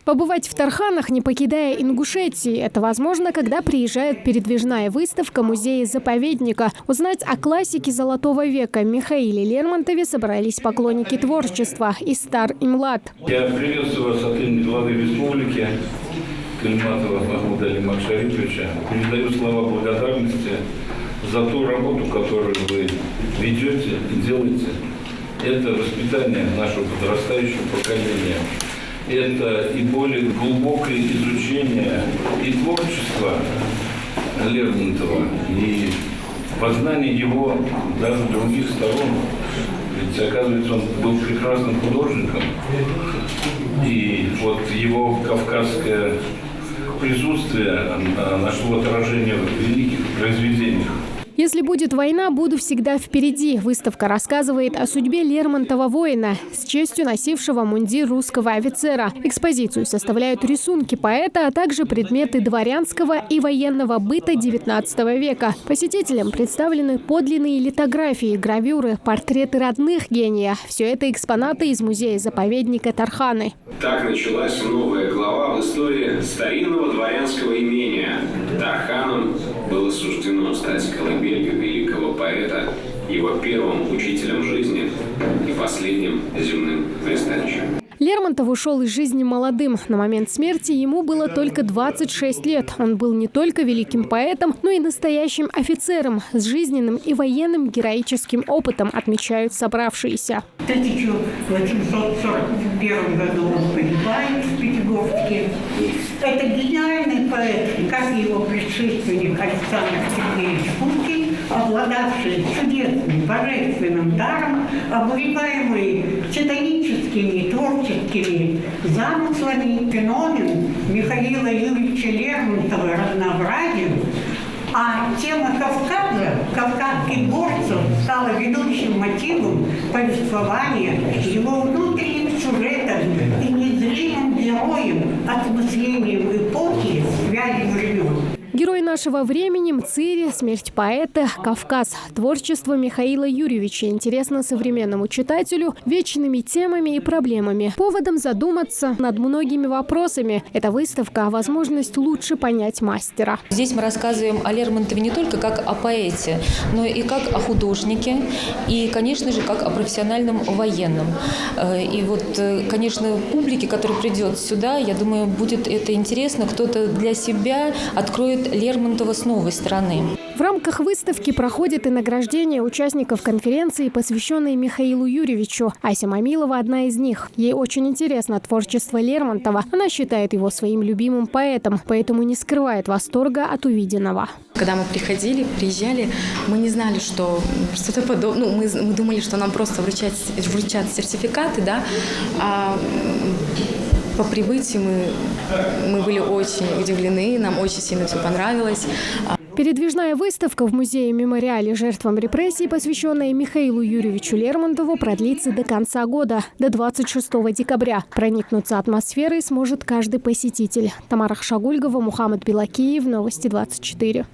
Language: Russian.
Побывать в Тарханах, не покидая Ингушетии, это возможно, когда приезжает передвижная выставка музея-заповедника. Узнать о классике Золотого века Михаиле Лермонтове собрались поклонники творчества и стар, и млад. Я приветствую вас от имени главы республики Калиматова Махмуда Алимова Шарифовича. Передаю слова благодарности за ту работу, которую вы ведете и делаете. Это воспитание нашего подрастающего поколения. Это и более глубокое изучение и творчества Лермонтова, и познание его даже других сторон. Ведь, оказывается, он был прекрасным художником. И вот его кавказское присутствие нашло отражение в великих произведениях. «Если будет война, буду всегда впереди». Выставка рассказывает о судьбе Лермонтова-воина, с честью носившего мундир русского офицера. Экспозицию составляют рисунки поэта, а также предметы дворянского и военного быта XIX века. Посетителям представлены подлинные литографии, гравюры, портреты родных гения. Все это экспонаты из музея-заповедника Тарханы. Так началась новая глава в истории старинного дворянского имения. Тарханам было суждено стать колыбелью великого поэта, его первым учителем жизни и последним земным пристанищем. Лермонтов ушел из жизни молодым. На момент смерти ему было только 26 лет. Он был не только великим поэтом, но и настоящим офицером с жизненным и военным героическим опытом, отмечают собравшиеся. В 1841 году он погибает в Пятигорске. Это гениальный поэт, как и его предшественник Александр Сергеевич Пушкин, обладавший чудесным божественным даром, обуреваемый титаническими творческими замыслами. Феномен Михаила Юрьевича Лермонтова разнообразен, а тема Кавказа, кавказских горцев, стала ведущим мотивом повествования, его внутренним сюжетом и незримым героем, осмыслением эпохи, связи времен. Герой нашего времени, Мцири, смерть поэта, Кавказ. Творчество Михаила Юрьевича интересно современному читателю вечными темами и проблемами. Поводом задуматься над многими вопросами. Эта выставка – возможность лучше понять мастера. Здесь мы рассказываем о Лермонтове не только как о поэте, но и как о художнике, и, конечно же, как о профессиональном военном. И вот, конечно, публике, которая придет сюда, я думаю, будет это интересно. Кто-то для себя откроет Лермонтова с новой стороны. В рамках выставки проходит и награждение участников конференции, посвященной Михаилу Юрьевичу. Ася Мамилова – одна из них. Ей очень интересно творчество Лермонтова. Она считает его своим любимым поэтом, поэтому не скрывает восторга от увиденного. Когда мы приезжали, мы не знали, что что-то подобное. Мы думали, что нам просто вручат сертификаты, да. А по прибытии мы были очень удивлены, нам очень сильно все понравилось. Передвижная выставка в музее-мемориале жертвам репрессий, посвященная Михаилу Юрьевичу Лермонтову, продлится до конца года, до 26 декабря. Проникнуться атмосферой сможет каждый посетитель. Тамара Хшагульгова, Мухаммад Белакиев, Новости 24.